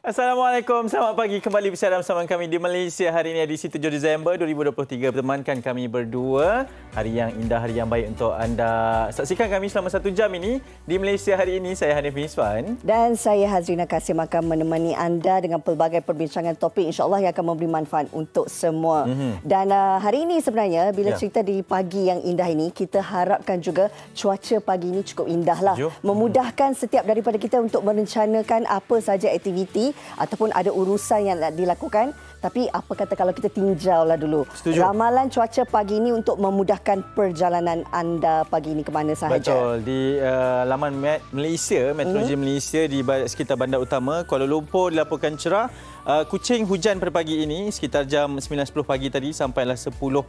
Assalamualaikum, selamat pagi. Kembali bersama kami di Malaysia hari ini edisi 7 Disember 2023. Bertemankan kami berdua. Hari yang indah, hari yang baik untuk anda. Saksikan kami selama 1 jam ini di Malaysia hari ini. Saya Hanif Miswan. Dan saya Hazrina Kasim akan menemani anda dengan pelbagai perbincangan topik insyaAllah yang akan memberi manfaat untuk semua. Dan hari ini sebenarnya bila cerita di pagi yang indah ini, kita harapkan juga cuaca pagi ini cukup indah lah. Memudahkan setiap daripada kita untuk merencanakan apa saja aktiviti ataupun ada urusan yang nak dilakukan. Tapi apa kata kalau kita tinjaulah dulu. Setuju. Ramalan cuaca pagi ini untuk memudahkan perjalanan anda pagi ini ke mana sahaja. Betul. Di laman Malaysia, Meteorologi Malaysia di sekitar bandar utama Kuala Lumpur dilaporkan cerah. Kuching hujan pada pagi ini sekitar jam 9.10 pagi tadi sampailah 10.10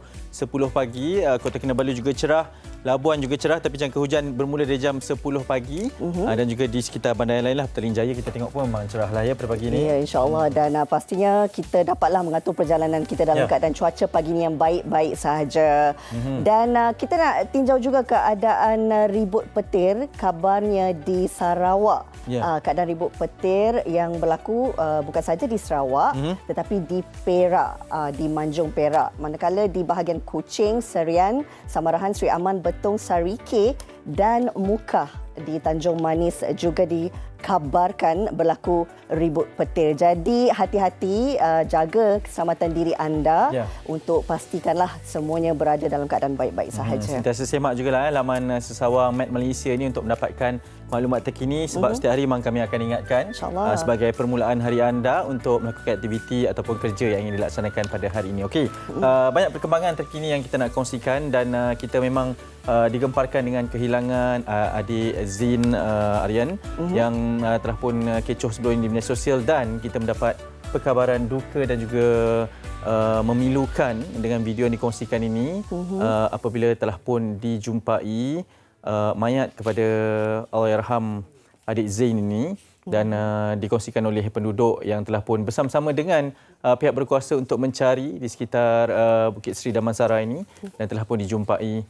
pagi. Kota Kinabalu juga cerah. Labuan juga cerah tapi jangka hujan bermula dari jam 10 pagi. Dan juga di sekitar bandar yang lain lah. Petaling Jaya kita tengok pun memang cerah lah ya pada pagi ini. Ya, insyaAllah. Dan pastinya kita dapatlah mengatur perjalanan kita dalam keadaan cuaca pagi ini yang baik-baik sahaja. Dan kita nak tinjau juga keadaan ribut petir kabarnya di Sarawak. Keadaan ribut petir yang berlaku bukan saja di Sarawak tetapi di Perak, di Manjung Perak. Manakala di bahagian Kuching, Serian, Samarahan, Sri Aman, Betong, Sarike dan Mukah di Tanjung Manis juga dikabarkan berlaku ribut petir. Jadi hati-hati, jaga keselamatan diri anda untuk pastikanlah semuanya berada dalam keadaan baik-baik sahaja. Sentiasa semak jugalah laman Sesawang Met Malaysia ini untuk mendapatkan maklumat terkini sebab setiap hari memang kami akan ingatkan sebagai permulaan hari anda untuk melakukan aktiviti ataupun kerja yang ingin dilaksanakan pada hari ini. Okey, banyak perkembangan terkini yang kita nak kongsikan dan kita memang digemparkan dengan kehilangan adik Zin Aryan yang telah pun kecoh sebelum ini di media sosial dan kita mendapat perkabaran duka dan juga memilukan dengan video yang dikongsikan ini apabila telah pun dijumpai mayat kepada Allahyarham adik Zain ini dan dikongsikan oleh penduduk yang telah pun bersama-sama dengan pihak berkuasa untuk mencari di sekitar Bukit Seri Damansara ini dan telah pun dijumpai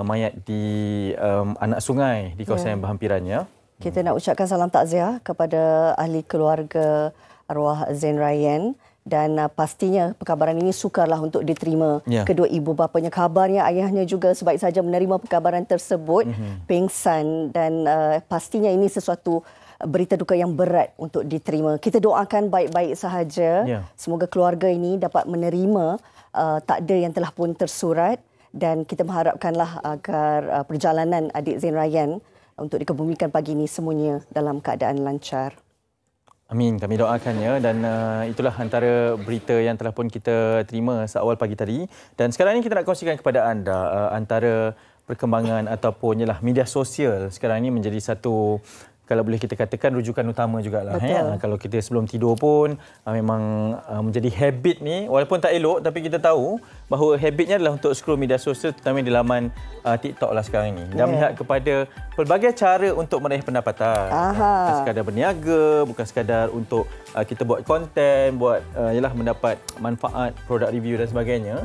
mayat di anak sungai di kawasan yang berhampirannya. Kita nak ucapkan salam takziah kepada ahli keluarga arwah Zain Ryan dan pastinya perkabaran ini sukarlah untuk diterima kedua ibu bapanya. Kabarnya ayahnya juga sebaik saja menerima perkabaran tersebut pingsan dan pastinya ini sesuatu berita duka yang berat untuk diterima. Kita doakan baik-baik sahaja. Semoga keluarga ini dapat menerima takdir yang telah pun tersurat dan kita mengharapkanlah agar perjalanan adik Zain Ryan untuk dikebumikan pagi ini semuanya dalam keadaan lancar. Amin, kami doakannya dan itulah antara berita yang telah pun kita terima seawal pagi tadi. Dan sekarang ini kita nak kongsikan kepada anda antara perkembangan ataupun media sosial sekarang ini menjadi satu, kalau boleh kita katakan, rujukan utama jugalah. Kalau kita sebelum tidur pun memang menjadi habit ni, walaupun tak elok tapi kita tahu bahawa habitnya adalah untuk scroll media sosial terutama di laman TikTok lah sekarang ini. Dan melihat kepada pelbagai cara untuk meraih pendapatan. Bukan sekadar berniaga, bukan sekadar untuk kita buat konten, buat mendapat manfaat produk review dan sebagainya.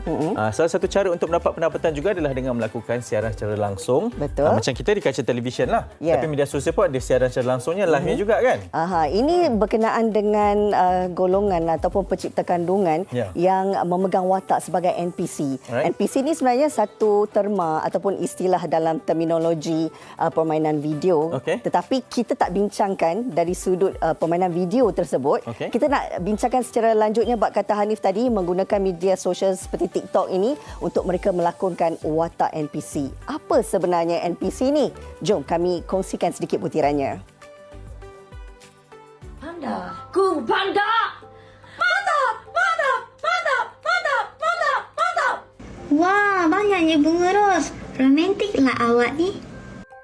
Salah satu cara untuk mendapat pendapatan juga adalah dengan melakukan siaran secara langsung. Macam kita di kaca televisyen lah. Tapi media sosial pun ada siaran secara langsungnya, live-nya juga kan. Ini berkenaan dengan golongan ataupun pencipta kandungan yang memegang watak sebagai NPC. NPC ni sebenarnya satu terma ataupun istilah dalam terminologi permainan video. Tetapi kita tak bincangkan dari sudut permainan video tersebut. Kita nak bincangkan secara lanjutnya bab kata Hanif tadi menggunakan media sosial seperti TikTok ini untuk mereka melakonkan watak NPC. Apa sebenarnya NPC ni? Jom kami kongsikan sedikit butirannya. Panda, Kung Panda! Mantap! Mantap! Mantap! Mantap! Mantap! Mantap! Wah, banyaknya bunga ros. Romantiklah awak ni.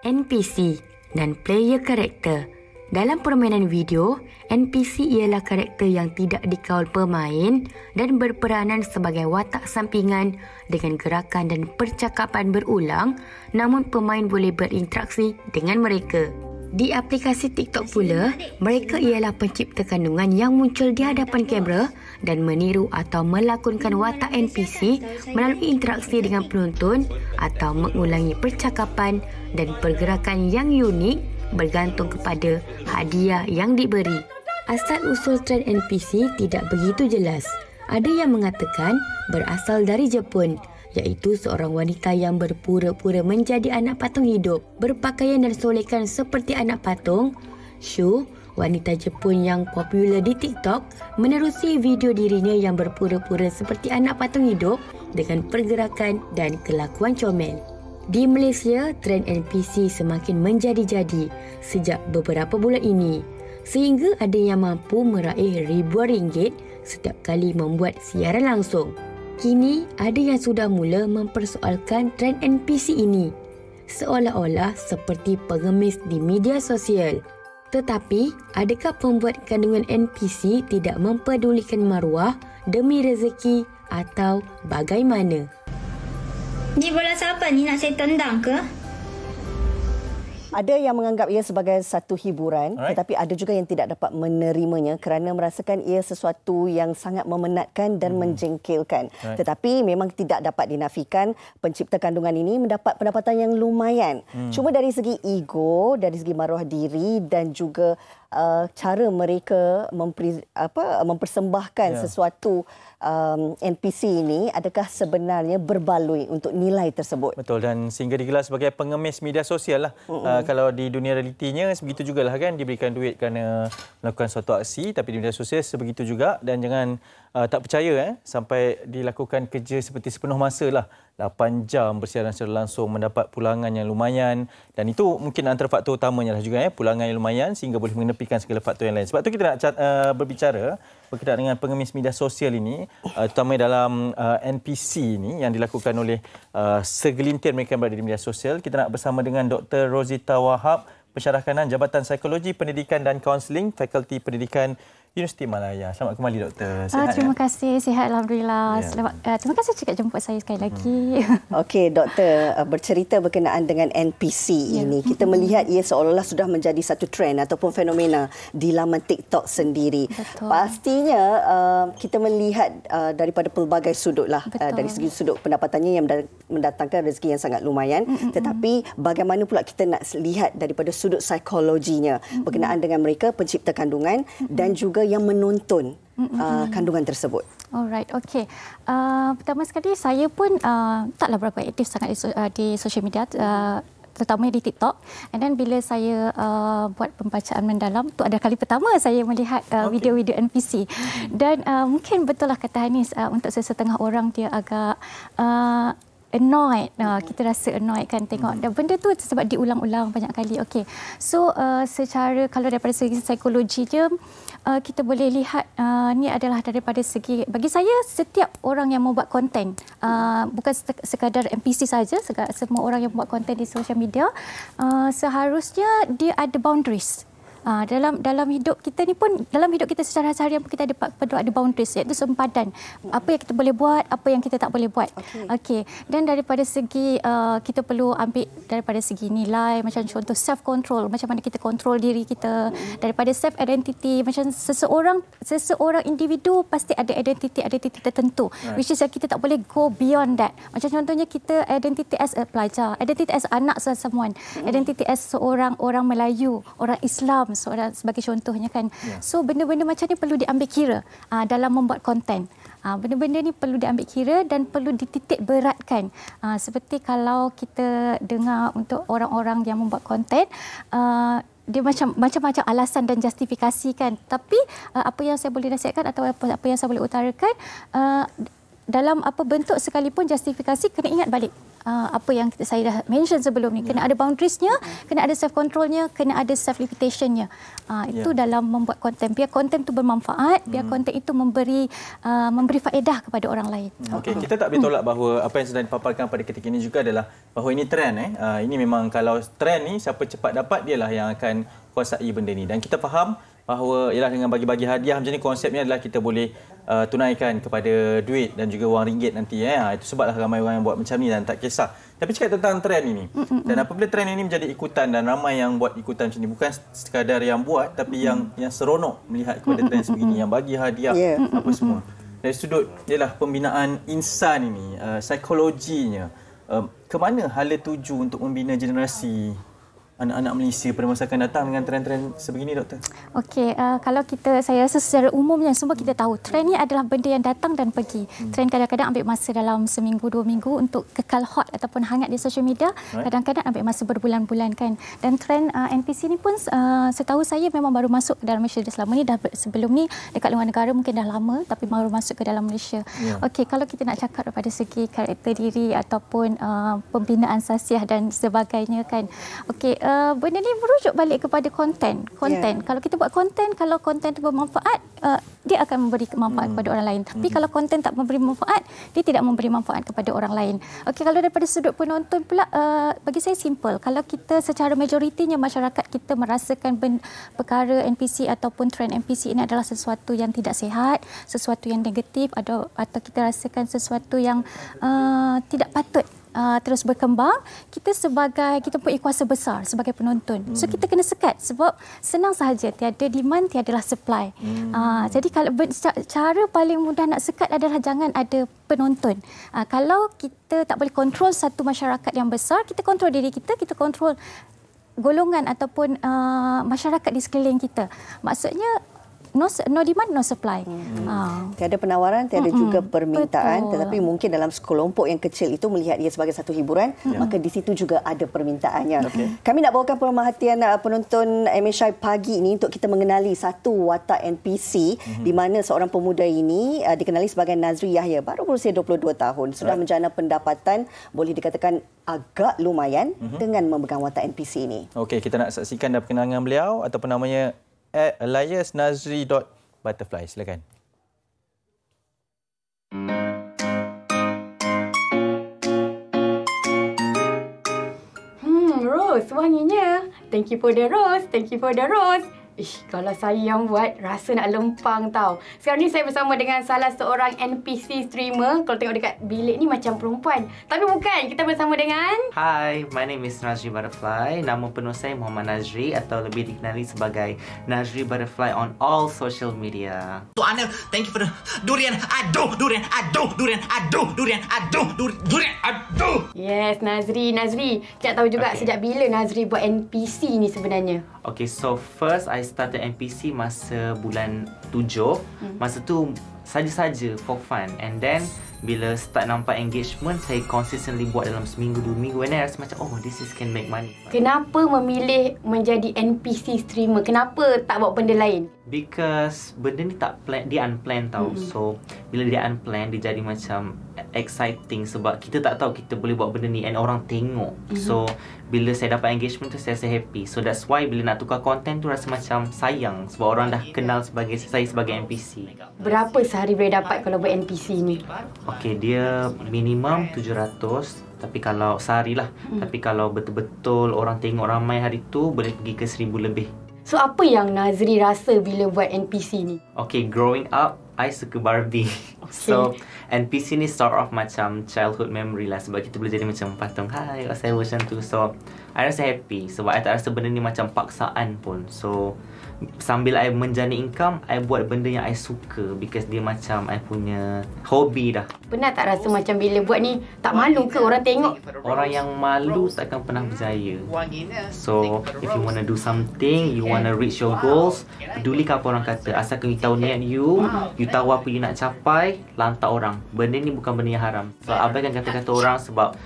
NPC dan player karakter. Dalam permainan video, NPC ialah karakter yang tidak dikawal pemain dan berperanan sebagai watak sampingan dengan gerakan dan percakapan berulang, namun pemain boleh berinteraksi dengan mereka. Di aplikasi TikTok pula, mereka ialah pencipta kandungan yang muncul di hadapan kamera dan meniru atau melakonkan watak NPC melalui interaksi dengan penonton atau mengulangi percakapan dan pergerakan yang unik bergantung kepada hadiah yang diberi. Asal-usul trend NPC tidak begitu jelas. Ada yang mengatakan berasal dari Jepun, iaitu seorang wanita yang berpura-pura menjadi anak patung hidup, berpakaian dan solekan seperti anak patung. Shu, wanita Jepun yang popular di TikTok, menerusi video dirinya yang berpura-pura seperti anak patung hidup dengan pergerakan dan kelakuan comel. Di Malaysia, trend NPC semakin menjadi-jadi sejak beberapa bulan ini, sehingga ada yang mampu meraih ribuan ringgit setiap kali membuat siaran langsung. Kini, ada yang sudah mula mempersoalkan trend NPC ini, seolah-olah seperti pengemis di media sosial. Tetapi, adakah pembuat kandungan NPC tidak mempedulikan maruah demi rezeki atau bagaimana? Ni bola siapa ni, nak saya tendang ke? Ada yang menganggap ia sebagai satu hiburan, tetapi ada juga yang tidak dapat menerimanya kerana merasakan ia sesuatu yang sangat memenatkan dan menjengkelkan. Tetapi memang tidak dapat dinafikan pencipta kandungan ini mendapat pendapatan yang lumayan. Cuma dari segi ego, dari segi maruah diri dan juga cara mereka mempersembahkan sesuatu NPC ini, adakah sebenarnya berbaloi untuk nilai tersebut? Betul, dan sehingga digelar sebagai pengemis media sosial lah. Kalau di dunia realitinya sebegitu jugalah kan, diberikan duit kerana melakukan suatu aksi, tapi di media sosial sebegitu juga. Dan jangan tak percaya sampai dilakukan kerja seperti sepenuh masa lah, 8 jam bersiaran secara langsung, mendapat pulangan yang lumayan, dan itu mungkin antara faktor utamanya lah juga, pulangan yang lumayan sehingga boleh menepikan segala faktor yang lain. Sebab tu kita nak berbicara berkaitan dengan pengemis media sosial ini, terutama dalam NPC ini yang dilakukan oleh segelintir mereka yang berada di media sosial. Kita nak bersama dengan Dr. Rozita Wahab, Pensyarah Kanan Jabatan Psikologi Pendidikan dan Kaunseling, Fakulti Pendidikan Universiti Malaya. Selamat kembali, Doktor. Sihat, terima kasih. Sihat, Alhamdulillah. Terima kasih juga jemput saya sekali lagi. Okey, Doktor. Bercerita berkenaan dengan NPC ini. Kita melihat ia seolah-olah sudah menjadi satu trend ataupun fenomena di laman TikTok sendiri. Betul. Pastinya kita melihat daripada pelbagai sudut lah. Dari segi sudut pendapatannya yang mendatangkan rezeki yang sangat lumayan. Tetapi bagaimana pula kita nak lihat daripada sudut psikologinya berkenaan dengan mereka, pencipta kandungan dan juga yang menonton kandungan tersebut. Alright, okey. Pertama sekali, saya pun taklah berapa aktif sangat di social media, terutama di TikTok. And then bila saya buat pembacaan mendalam, tu ada kali pertama saya melihat video-video NPC. Dan mungkin betul lah kata Hanis, untuk sesetengah orang dia agak annoyed. Kita rasa annoyed kan tengok. Dan benda tu sebab diulang-ulang banyak kali. Okey. So secara kalau daripada segi psikologi je, kita boleh lihat ni adalah daripada segi, bagi saya setiap orang yang membuat konten, bukan sekadar NPC saja, semua orang yang membuat konten di social media, seharusnya dia ada boundaries. Dalam hidup kita ni pun, dalam hidup kita secara harian pun kita perlu ada boundaries, iaitu sempadan. Apa yang kita boleh buat, apa yang kita tak boleh buat. Okey. Dan daripada segi kita perlu ambil daripada segi nilai, macam contoh self control, macam mana kita kontrol diri kita, daripada self identity, macam seseorang individu pasti ada identiti tertentu, which is kita tak boleh go beyond that. Macam contohnya kita identity as a pelajar, identity as anak someone, identity as seorang orang Melayu, orang Islam, sebagai contohnya kan. So benda-benda macam ni perlu diambil kira dalam membuat konten. Benda-benda ni perlu diambil kira dan perlu dititik beratkan. Seperti kalau kita dengar untuk orang-orang yang membuat konten, dia macam-macam alasan dan justifikasi kan. Tapi apa yang saya boleh nasihatkan atau apa yang saya boleh utarakan, dalam apa bentuk sekalipun justifikasi, kena ingat balik apa yang saya dah mention sebelum ni. Kena ada boundariesnya, kena ada self-controlnya, kena ada self-limitationnya. Itu dalam membuat konten. Biar konten itu bermanfaat, biar konten itu memberi faedah kepada orang lain. Okey, kita tak boleh tolak bahawa apa yang sedang dipaparkan pada ketika ini juga adalah bahawa ini trend. Ini memang kalau trend ni, siapa cepat dapat, dialah yang akan kuasai benda ni. Dan kita faham bahawa ialah dengan bagi-bagi hadiah macam ni, konsepnya adalah kita boleh tunaikan kepada duit dan juga wang ringgit nanti. Itu sebablah ramai orang yang buat macam ni dan tak kisah. Tapi cakap tentang trend ini. Dan apabila trend ini menjadi ikutan dan ramai yang buat ikutan macam ni, bukan sekadar yang buat tapi yang seronok melihat kepada trend sebegini, yang bagi hadiah apa semua. Dari sudut ialah pembinaan insan ini, psikologinya, ke mana hala tuju untuk membina generasi anak-anak Malaysia pada masa akan datang dengan trend-trend sebegini, Doktor? Okey, kalau saya rasa secara umumnya semua kita tahu trend ni adalah benda yang datang dan pergi. Trend kadang-kadang ambil masa dalam seminggu, 2 minggu untuk kekal hot ataupun hangat di social media. Kadang-kadang ambil masa berbulan-bulan kan. Dan trend NPC ni pun setahu saya memang baru masuk ke dalam Malaysia selama ni. Sebelum ni dekat luar negara mungkin dah lama tapi baru masuk ke dalam Malaysia. Okey, kalau kita nak cakap daripada segi karakter diri ataupun pembinaan sasiah dan sebagainya kan. Okey, benda ni merujuk balik kepada konten. Kalau kita buat konten, kalau konten itu bermanfaat, dia akan memberi manfaat kepada orang lain. Tapi kalau konten tak memberi manfaat, dia tidak memberi manfaat kepada orang lain. Okey, kalau daripada sudut penonton pula, bagi saya simple. Kalau kita secara majoritinya masyarakat kita merasakan perkara NPC ataupun trend NPC ini adalah sesuatu yang tidak sihat, sesuatu yang negatif, atau kita rasakan sesuatu yang tidak patut terus berkembang, kita punya kuasa besar sebagai penonton. So kita kena sekat sebab senang sahaja, tiada demand tiadalah supply. Jadi kalau cara paling mudah nak sekat adalah jangan ada penonton. Kalau kita tak boleh kontrol satu masyarakat yang besar, kita kontrol diri kita kontrol golongan ataupun masyarakat di sekeliling kita. Maksudnya no demand, no supply. Tiada penawaran, tiada juga permintaan. Tetapi mungkin dalam sekelompok yang kecil itu melihat dia sebagai satu hiburan, maka di situ juga ada permintaannya. Kami nak bawakan pemerhatian penonton MHI pagi ini untuk kita mengenali satu watak NPC di mana seorang pemuda ini dikenali sebagai Nazri Yahya. Baru berusia 22 tahun. Sudah menjana pendapatan boleh dikatakan agak lumayan dengan memegang watak NPC ini. Okey, kita nak saksikan dan perkenalkan beliau ataupun namanya @aliasnazri.butterfly. Silakan. Rose, wanginya. Thank you for the rose. Thank you for the rose. Kalau saya yang buat, rasa nak lempang tau. Sekarang ni saya bersama dengan salah seorang NPC streamer. Kalau tengok dekat bilik ni macam perempuan. Tapi bukan, kita bersama dengan... Hi, my name is Nazri Butterfly. Nama penuh saya Muhammad Nazri atau lebih dikenali sebagai Nazri Butterfly on all social media. So Anil, thank you for the durian. Aduh, durian. Aduh, durian. Aduh, durian. Aduh, durian. Aduh. Yes, Nazri. Kita tahu juga sejak bila Nazri buat NPC ni sebenarnya. Okay, so first I started NPC masa bulan 7. Masa tu saja-saja for fun. And then bila start nampak engagement, saya consistently buat dalam seminggu, 2 minggu. And then I rasa macam, oh, this is can make money. Kenapa memilih menjadi NPC streamer? Kenapa tak buat benda lain? Because benda ni tak plan, dia unplanned tau. So bila dia unplanned, dia jadi macam exciting sebab kita tak tahu kita boleh buat benda ni and orang tengok. So bila saya dapat engagement tu, saya rasa happy. So that's why bila nak tukar konten tu rasa macam sayang sebab orang dah kenal saya sebagai NPC. Berapa sehari boleh dapat kalau buat NPC ni? Okay, dia minimum 700. Tapi kalau sehari lah. Tapi kalau betul-betul orang tengok ramai hari tu, boleh pergi ke 1000 lebih. So apa yang Nazri rasa bila buat NPC ni? Okay, growing up, I suka Barbie. So NPC ni sort of macam childhood memory lah. Sebab kita boleh jadi macam patung. Hai, saya macam tu. So I rasa happy. Sebab I tak rasa benda ni macam paksaan pun. So sambil I menjana income, I buat benda yang I suka. Because dia macam I punya hobi dah. Pernah tak rasa macam bila buat ni tak malu ke orang tengok? Orang yang malu takkan pernah berjaya. So if you want to do something, you want to reach your goals, pedulikan apa orang kata. Asalkan you tahu niat you tahu apa you nak capai, lantak orang. Benda ni bukan benda yang haram. So abaikan kata-kata orang sebab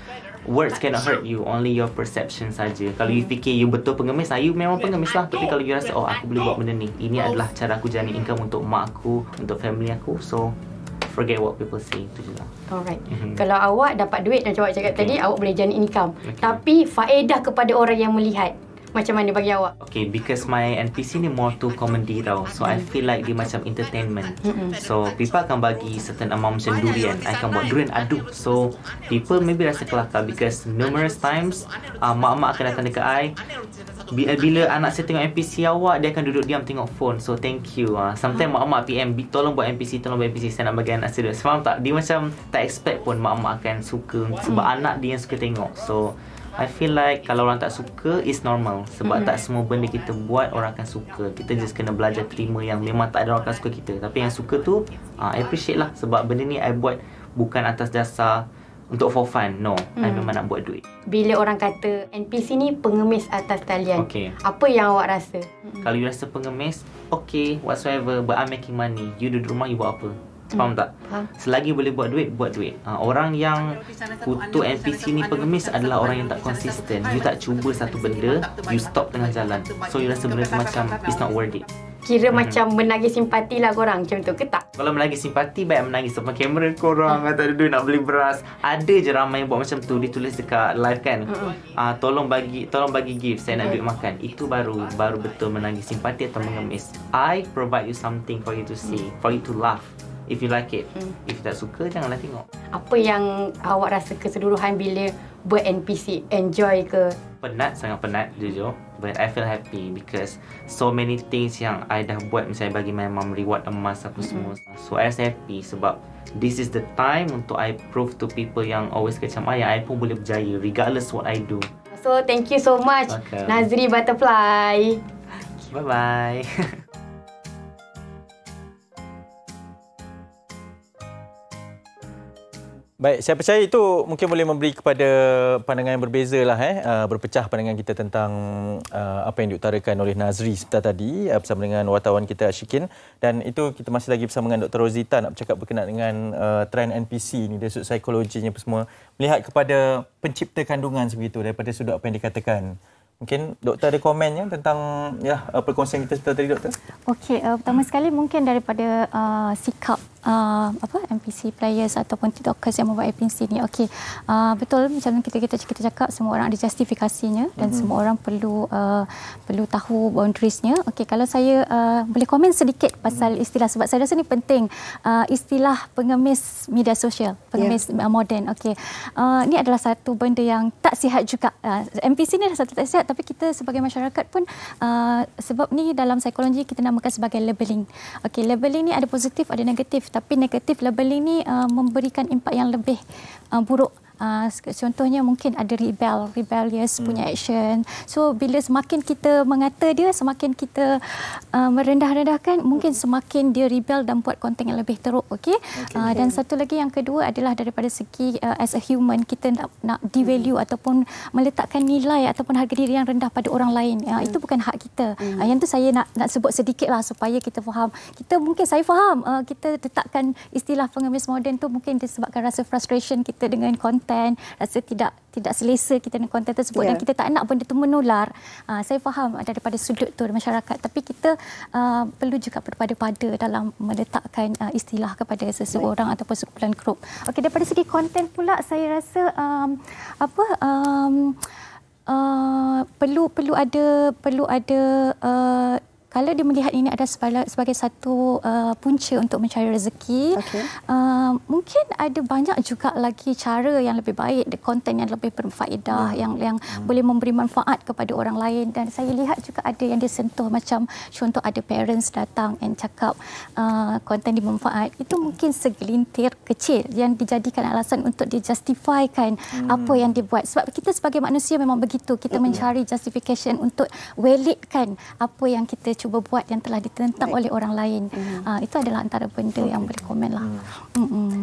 words cannot hurt you, only your perception saja. Kalau you fikir you betul pengemis, you memang pengemis lah. Tapi kalau you rasa, oh, aku boleh buat benda ni, ini adalah cara aku jana income untuk mak aku, untuk family aku. So forget what people say. Itu je lah. Alright. Kalau awak dapat duit, macam awak cakap tadi, awak boleh jana income. Tapi faedah kepada orang yang melihat, macam mana bagi awak? Okay, because my NPC ni more to comedy tau. So I feel like dia macam entertainment. So people akan bagi certain amount macam durian. I akan buat durian aduh. So people maybe rasa kelakar because numerous times mak-mak akan datang dekat I. Bila anak saya tengok NPC awak, dia akan duduk diam tengok phone. So thank you. Sometimes mak-mak PM, tolong buat NPC, tolong buat NPC. Saya nak bagi anak saya. Faham tak? Dia macam tak expect pun mak-mak akan suka. Sebab anak dia yang suka tengok. So I feel like kalau orang tak suka, it's normal. Sebab tak semua benda kita buat, orang akan suka. Kita just kena belajar terima yang memang tak ada orang akan suka kita. Tapi yang suka tu, I appreciate lah. Sebab benda ni I buat bukan atas dasar untuk for fun. No, I memang nak buat duit. Bila orang kata NPC ni pengemis atas talian, apa yang awak rasa? Kalau you rasa pengemis, okay, whatsoever, but I'm making money. You duduk rumah, you buat apa? Faham tak? Selagi boleh buat duit, buat duit. Orang yang kutuk NPC ni pengemis adalah orang yang tak konsisten. You tak cuba satu benda, you stop tengah jalan. So you rasa benda tu macam it's not worth it. Kira macam menagih simpati lah korang macam tu ke tak? Kalau menagih simpati, baik menagih depan kamera korang. Tak ada duit nak beli beras. Ada je ramai yang buat macam tu. Dia tulis dekat live kan, tolong bagi gift, saya nak duit makan. Itu baru betul menagih simpati atau mengemis. I provide you something for you to see, for you to laugh. If you like it. If tak suka, janganlah tengok. Apa yang awak rasa keseluruhan bila buat NPC? Enjoy ke? Penat, sangat penat jujur. But I feel happy because so many things yang I dah buat, misalnya bagi my mom reward emas apa semua. So I rasa happy sebab this is the time untuk I prove to people yang always macam I pun boleh berjaya regardless what I do. So thank you so much, Nazri Butterfly. Bye bye. Baik, saya percaya itu mungkin boleh memberi kepada pandangan yang berbeza lah, berpecah pandangan kita tentang apa yang diutarakan oleh Nazri sebentar tadi bersama dengan wartawan kita Ashikin, dan itu kita masih lagi bersama dengan Dr. Rozita nak bercakap berkenaan dengan trend NPC ni dari sudut psikologinya apa semua, melihat kepada pencipta kandungan sebegitu daripada sudut apa yang dikatakan. Mungkin doktor ada komennya tentang perkongsian kita sebentar tadi, doktor? Okey, pertama sekali mungkin daripada sikap NPC players ataupun TikTokers yang membuat NPC ni. Okey, betul macam kita cakap, semua orang ada justifikasinya dan semua orang perlu tahu boundariesnya. Okey, kalau saya boleh komen sedikit pasal istilah, sebab saya rasa ni penting, istilah pengemis media sosial, pengemis moden. Okey, ni adalah satu benda yang tak sihat juga. NPC ni adalah satu tak sihat, tapi kita sebagai masyarakat pun sebab ni dalam psikologi kita namakan sebagai labeling. Okey, labeling ni ada positif, ada negatif, tapi negatif labeling ni memberikan impak yang lebih buruk. Contohnya mungkin ada rebellious punya action. So bila semakin kita mengata dia, semakin kita merendah-rendahkan, mungkin semakin dia rebel dan buat konten yang lebih teruk. Okey. Dan satu lagi yang kedua adalah daripada segi as a human, kita nak devalue ataupun meletakkan nilai ataupun harga diri yang rendah pada orang lain. Itu bukan hak kita. Yang tu saya nak sebut sedikitlah supaya kita faham. Saya faham kita letakkan istilah pengemis moden tu mungkin disebabkan rasa frustration kita dengan konten, rasa tidak selesa kita dengan konten tersebut, dan kita tak nak benda itu menular. Saya faham daripada sudut tu masyarakat, tapi kita perlu juga berpada-pada dalam meletakkan istilah kepada seseorang ataupun sekumpulan grup. Okey, daripada segi konten pula saya rasa perlu ada kalau dia melihat ini ada sebagai satu punca untuk mencari rezeki, mungkin ada banyak juga lagi cara yang lebih baik, konten yang lebih berfaedah, yang boleh memberi manfaat kepada orang lain. Dan saya lihat juga ada yang disentuh, macam contoh ada parents datang and cakap konten bermanfaat. Itu mungkin segelintir kecil yang dijadikan alasan untuk dijustifikan apa yang dibuat. Sebab kita sebagai manusia memang begitu, kita mencari justification untuk validkan apa yang kita cuba buat yang telah ditentang oleh orang lain. Itu adalah antara benda yang boleh komen lah.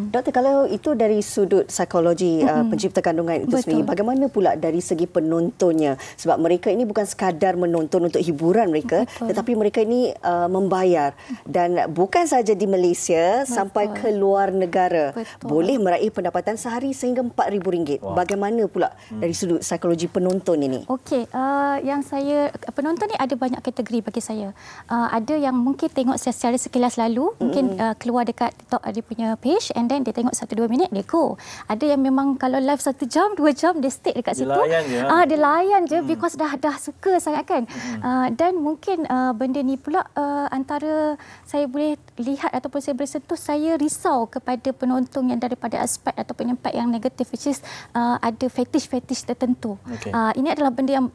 Doktor, kalau itu dari sudut psikologi pencipta kandungan itu sendiri, bagaimana pula dari segi penontonnya? Sebab mereka ini bukan sekadar menonton untuk hiburan mereka, tetapi mereka ini membayar, dan bukan saja di Malaysia, sampai ke luar negara boleh meraih pendapatan sehari sehingga RM4,000. Bagaimana pula dari sudut psikologi penonton ini? Okey, penonton ni ada banyak kategori bagi saya. Ada yang mungkin tengok secara sekilas lalu, mungkin keluar dekat TikTok dia punya page, and then dia tengok 1-2 minit, dia go. Ada yang memang kalau live 1 jam, 2 jam, dia stay dekat situ. Dia layan je because dah suka sangat kan. Dan mungkin benda ni pula antara saya boleh lihat ataupun saya boleh sentuh, saya risau kepada penonton yang daripada aspek ataupun impact yang negatif, which is ada fetish tertentu. Ini adalah benda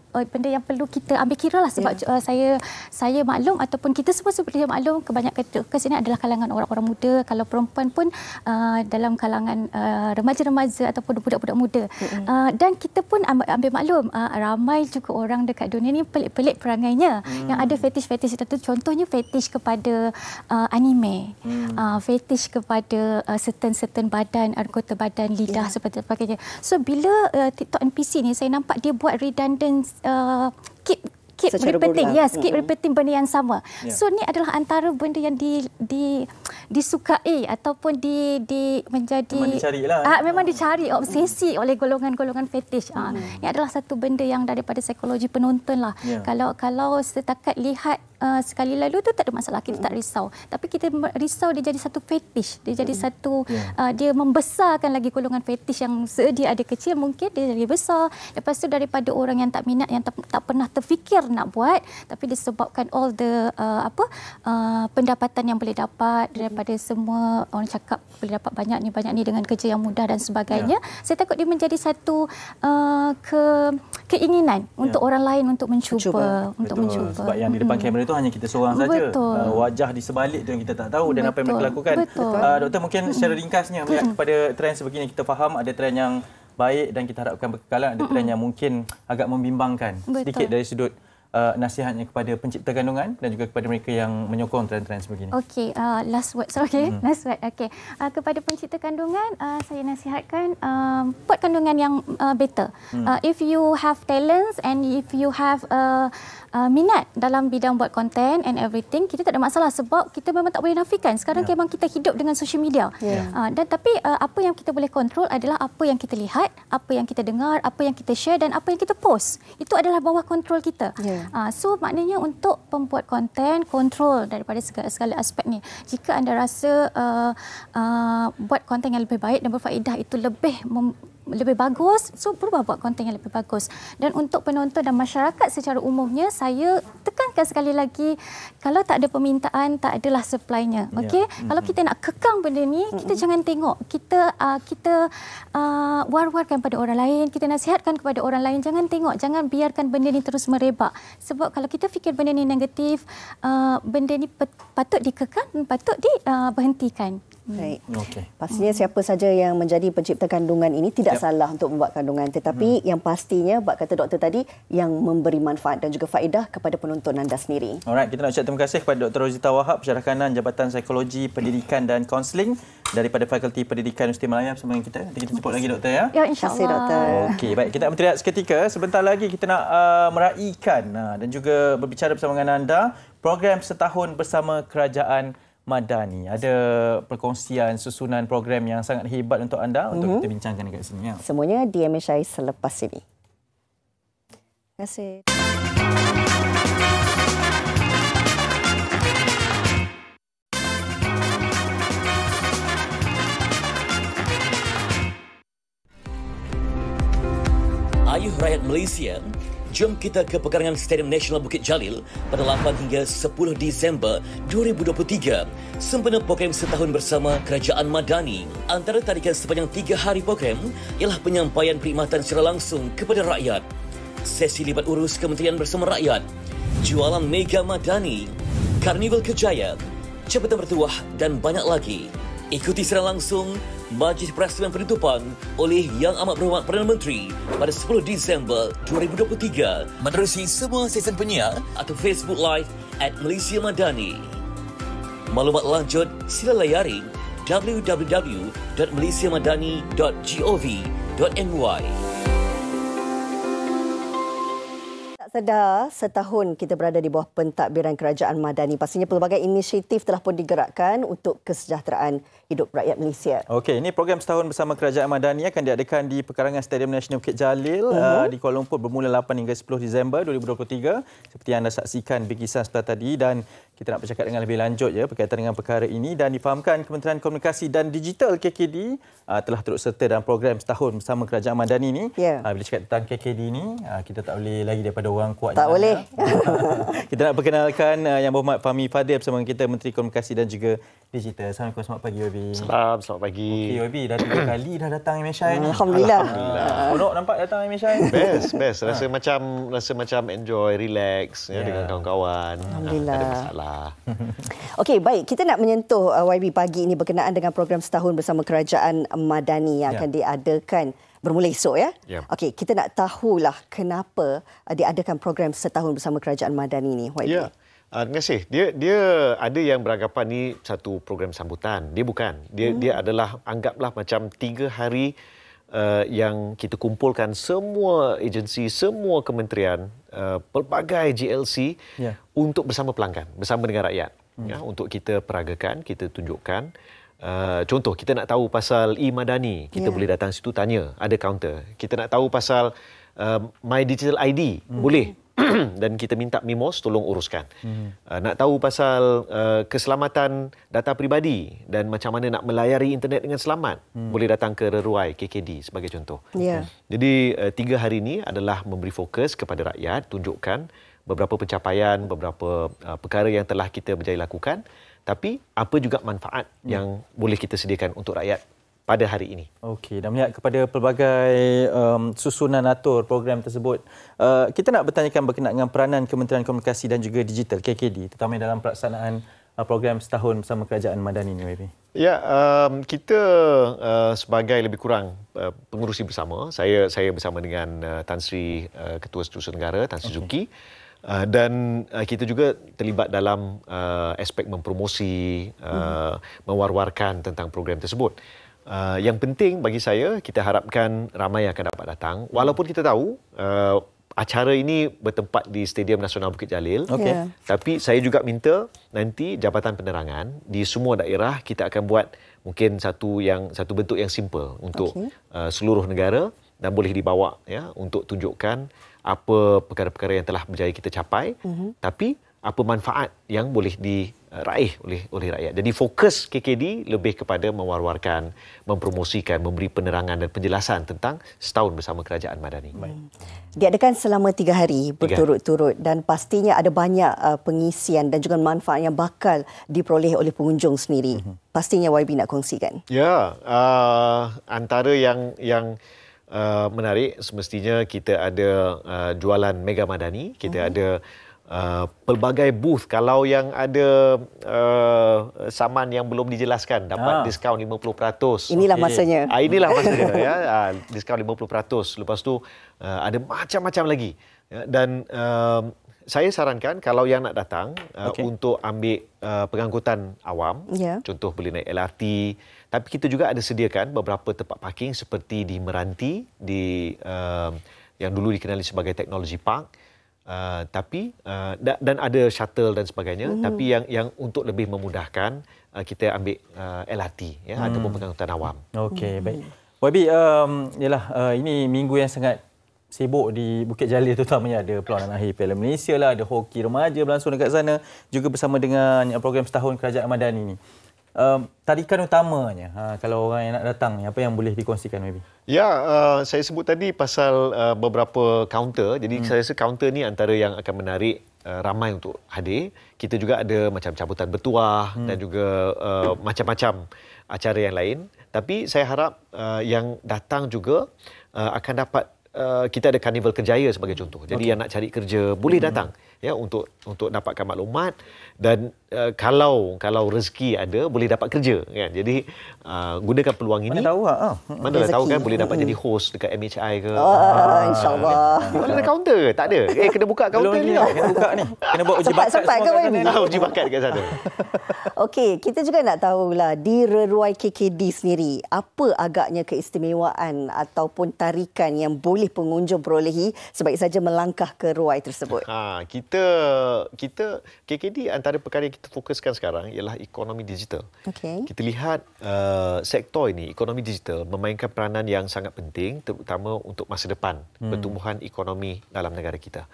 yang perlu kita ambil kira lah, sebab saya sedia maklum ataupun kita semua sedia maklum, kebanyakan kes ini adalah kalangan orang-orang muda. Kalau perempuan pun dalam kalangan remaja-remaja ataupun budak-budak muda. Dan kita pun ambil maklum, ramai juga orang dekat dunia ni pelik-pelik perangainya. Yang ada fetish-fetish itu, contohnya fetish kepada anime, fetish kepada certain badan, anggota badan, lidah seperti sebagainya. So bila TikTok NPC ni saya nampak dia buat redundant keep repeating, keep repeating benda yang sama. So ni adalah antara benda yang disukai ataupun menjadi memang dicari, obsesi oleh golongan-golongan fetish. Ini adalah satu benda yang daripada psikologi penonton lah. Kalau setakat lihat sekali lalu tu tak ada masalah, kita tak risau. Tapi kita risau dia jadi satu fetish, dia jadi satu dia membesarkan lagi golongan fetish yang sedia ada kecil, mungkin dia jadi besar. Lepas tu daripada orang yang tak minat, yang tak pernah terfikir nak buat, tapi disebabkan all the pendapatan yang boleh dapat daripada semua orang cakap boleh dapat banyak ni dengan kerja yang mudah dan sebagainya. Saya takut dia menjadi satu keinginan untuk orang lain untuk mencuba. Sebab yang di depan kamera itu hanya kita seorang saja. Wajah di sebalik tu yang kita tak tahu dan apa yang mereka lakukan. Doktor, mungkin secara ringkasnya melihat kepada trend sebegini, kita faham ada trend yang baik dan kita harapkan berkekalan, ada trend yang mungkin agak membimbangkan. Sedikit dari sudut nasihatnya kepada pencipta kandungan dan juga kepada mereka yang menyokong trend-trend sebegini. Okey, last word. Last word. Okey. Kepada pencipta kandungan, saya nasihatkan buat kandungan yang better. If you have talents and if you have minat dalam bidang buat konten and everything, kita tak ada masalah sebab kita memang tak boleh nafikan. Sekarang memang kita hidup dengan social media. Dan tapi apa yang kita boleh kontrol adalah apa yang kita lihat, apa yang kita dengar, apa yang kita share dan apa yang kita post. Itu adalah bawah kontrol kita. So maknanya untuk pembuat konten, kontrol daripada segala aspek ni. Jika anda rasa buat konten yang lebih baik dan berfaedah itu lebih bagus, so berubah buat konten yang lebih bagus. Dan untuk penonton dan masyarakat secara umumnya, saya tekankan sekali lagi, kalau tak ada permintaan, tak adalah supply-nya. Okey? Kalau kita nak kekang benda ni, kita jangan tengok. Kita war-warkan pada orang lain, kita nasihatkan kepada orang lain, jangan tengok, jangan biarkan benda ni terus merebak. Sebab kalau kita fikir benda ni negatif, benda ni patut dikekang, patut diberhentikan. Baik. Pastinya siapa saja yang menjadi pencipta kandungan ini tidak salah untuk membuat kandungan, tetapi yang pastinya, bab kata doktor tadi, yang memberi manfaat dan juga faedah kepada penonton anda sendiri. Alright, kita nak ucap terima kasih kepada Dr. Rozita Wahab, Pensyarah Kanan Jabatan Psikologi, Pendidikan dan Kaunseling daripada Fakulti Pendidikan Universiti Malaya bersama dengan kita. Nanti kita jemput lagi doktor ya. Ya, insya-Allah. Terima kasih doktor. Okey, baik, kita nak berteriak seketika. Sebentar lagi kita nak meraihkan dan juga berbicara bersama dengan anda program setahun bersama Kerajaan Madani. Ada perkongsian susunan program yang sangat hebat untuk anda untuk kita bincangkan dekat sini. Ya. Semuanya di MHI selepas ini. Terima kasih. Ayuh rakyat Malaysia, jom kita ke pekarangan Stadium Nasional Bukit Jalil pada 8 hingga 10 Disember 2023 sempena program setahun bersama Kerajaan Madani. Antara tarikan sepanjang 3 hari program ialah penyampaian perkhidmatan secara langsung kepada rakyat, sesi libat urus Kementerian Bersama Rakyat, jualan Mega Madani, Karnival Kejaya, jabatan bertuah dan banyak lagi. Ikuti secara langsung Majlis Perasmian Penutupan oleh Yang Amat Berhormat Perdana Menteri pada 10 Disember 2023 menerusi semua stesen penyiar atau Facebook Live @Malaysia Madani. Maklumat lanjut sila layari www.malaysiamadani.gov.my. Sedar setahun kita berada di bawah pentadbiran Kerajaan Madani. Pastinya pelbagai inisiatif telah pun digerakkan untuk kesejahteraan hidup rakyat Malaysia. Okey, ini program setahun bersama Kerajaan Madani akan diadakan di pekarangan Stadium Nasional Bukit Jalil di Kuala Lumpur bermula 8 hingga 10 Disember 2023. Seperti yang anda saksikan bingkisan sebelah tadi, dan kita nak bercakap dengan lebih lanjut berkaitan dengan perkara ini, dan difahamkan Kementerian Komunikasi dan Digital KKD telah turut serta dalam program setahun bersama Kerajaan Madani ini. Bila cakap tentang KKD ini, kita tak boleh lagi daripada orang orang kuat. Tak boleh. Kita nak perkenalkan Yang Berhormat Fahmi Fadil bersama kita, Menteri Komunikasi dan juga Digital. Assalamualaikum, selamat pagi YB. Selamat pagi. Okey YB, dah 3 kali dah datang MSI ni. Alhamdulillah. Konok nampak datang MSI. Best. Rasa macam enjoy, relax dengan kawan-kawan. Alhamdulillah. Tak ada masalah. Okey, baik. Kita nak menyentuh YB pagi ini berkenaan dengan program setahun bersama Kerajaan Madani yang akan diadakan bermula esok ya. Okey, kita nak tahulah kenapa diadakan program setahun bersama Kerajaan Madani ni YB. Ya. Terima kasih. Dia ada yang beranggapan ni satu program sambutan. Dia bukan. Dia adalah, anggaplah macam 3 hari yang kita kumpulkan semua agensi, semua kementerian, pelbagai GLC untuk bersama pelanggan, bersama dengan rakyat. Ya, untuk kita peragakan, kita tunjukkan. Contoh, kita nak tahu pasal e-Madani, kita boleh datang situ tanya, ada kaunter. Kita nak tahu pasal My Digital ID, boleh. Dan kita minta MIMOS tolong uruskan. Nak tahu pasal keselamatan data peribadi dan macam mana nak melayari internet dengan selamat, boleh datang ke Reruai KKD sebagai contoh. Jadi 3 hari ini adalah memberi fokus kepada rakyat, tunjukkan beberapa pencapaian, beberapa perkara yang telah kita berjaya lakukan, tapi apa juga manfaat yang boleh kita sediakan untuk rakyat pada hari ini. Okey, dan melihat kepada pelbagai susunan atur program tersebut, kita nak bertanyakan berkenaan dengan peranan Kementerian Komunikasi dan juga Digital KKD, terutama dalam pelaksanaan program setahun bersama Kerajaan Madani ni, YB. Ya, kita sebagai lebih kurang pengurusi bersama, saya bersama dengan Tan Sri Ketua Setiausaha Negara, Tan Sri Zuki, dan kita juga terlibat dalam aspek mempromosi, mewar-warkan tentang program tersebut. Yang penting bagi saya, kita harapkan ramai yang akan dapat datang. Walaupun kita tahu acara ini bertempat di Stadium Nasional Bukit Jalil, tapi saya juga minta nanti Jabatan Penerangan di semua daerah kita akan buat mungkin satu bentuk yang simple untuk seluruh negara dan boleh dibawa untuk tunjukkan apa perkara-perkara yang telah berjaya kita capai, tapi apa manfaat yang boleh diraih oleh rakyat. Jadi fokus KKD lebih kepada mewar-warkan, mempromosikan, memberi penerangan dan penjelasan tentang setahun bersama Kerajaan Madani. Diadakan selama 3 hari berturut-turut dan pastinya ada banyak pengisian dan juga manfaat yang bakal diperoleh oleh pengunjung sendiri. Pastinya YB nak kongsikan. Ya, antara yang menarik, semestinya kita ada jualan Mega Madani, kita ada pelbagai booth. Kalau yang ada saman yang belum dijelaskan dapat diskaun 50%. Inilah masanya. Inilah masanya ya. Diskaun 50%. Lepas tu ada macam-macam lagi. Dan saya sarankan kalau yang nak datang untuk ambil pengangkutan awam, contoh boleh naik LRT, tapi kita juga ada sediakan beberapa tempat parking seperti di Meranti, di yang dulu dikenali sebagai Technology Park. Dan ada shuttle dan sebagainya, tapi yang untuk lebih memudahkan kita ambil LRT ataupun pengangkutan awam. Okey, baik. YB, ini minggu yang sangat sibuk di Bukit Jalil, terutamanya ada perlawanan akhir Piala Malaysia lah, ada hoki remaja berlangsung dekat sana, juga bersama dengan program setahun Kerajaan Madani ni. Tarikan utamanya, kalau orang yang nak datang ni, apa yang boleh dikongsikan, YB? Ya, saya sebut tadi pasal beberapa kaunter. Jadi saya rasa kaunter ni antara yang akan menarik ramai untuk hadir. Kita juga ada macam cabutan bertuah dan juga macam-macam acara yang lain. Tapi saya harap yang datang juga akan dapat, kita ada Karnival Kerjaya sebagai contoh. Jadi yang nak cari kerja boleh datang untuk dapatkan maklumat, dan kalau rezeki ada boleh dapat kerja kan. Jadi gunakan peluang ini. Mana tahu kan boleh dapat jadi host dekat MHI ke. InsyaAllah. Mana ada kaunter ke? Tak ada. Kena buka kaunter ni. Kena buka ni. Kena buat uji bakat. Sempat ke YB? Uji bakat dekat sana. Okey, kita juga nak tahulah di Reruai KKD sendiri, apa agaknya keistimewaan ataupun tarikan yang boleh pengunjung perolehi sebaik saja melangkah ke Reruai tersebut? Kita KKD, antara perkara yang kita fokuskan sekarang ialah ekonomi digital. Kita lihat sektor ini, ekonomi digital, memainkan peranan yang sangat penting, terutama untuk masa depan pertumbuhan ekonomi dalam negara kita.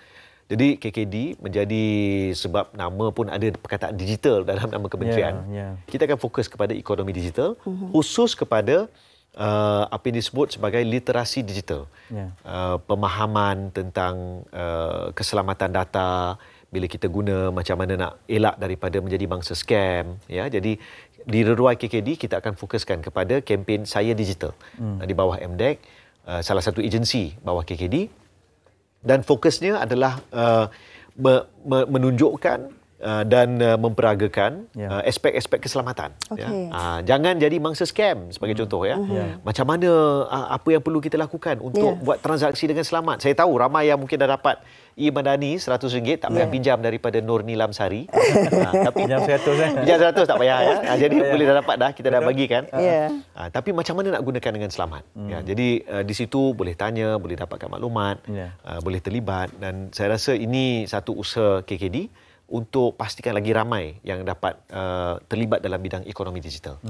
Jadi KKD menjadi, sebab nama pun ada perkataan digital dalam nama kementerian. Kita akan fokus kepada ekonomi digital, khusus kepada apa yang disebut sebagai literasi digital. Pemahaman tentang keselamatan data, bila kita guna, macam mana nak elak daripada menjadi bangsa scam. Ya, jadi di Reruai KKD kita akan fokuskan kepada kempen Saya Digital di bawah MDEC, salah satu agensi bawah KKD, dan fokusnya adalah menunjukkan dan memperagakan aspek-aspek keselamatan. Jangan jadi mangsa scam sebagai contoh ya. Macam mana apa yang perlu kita lakukan untuk buat transaksi dengan selamat. Saya tahu ramai yang mungkin dah dapat e-Madani RM100 tak payah pinjam daripada Nur Nilam Sari. Tapi pinjam 100 kan. Pinjam 100 tak payah ya. Jadi boleh dah dapat dah, kita dah bagikan. Tapi macam mana nak gunakan dengan selamat. Jadi di situ boleh tanya, boleh dapatkan maklumat, boleh terlibat, dan saya rasa ini satu usaha KKD untuk pastikan lagi ramai yang dapat terlibat dalam bidang ekonomi digital.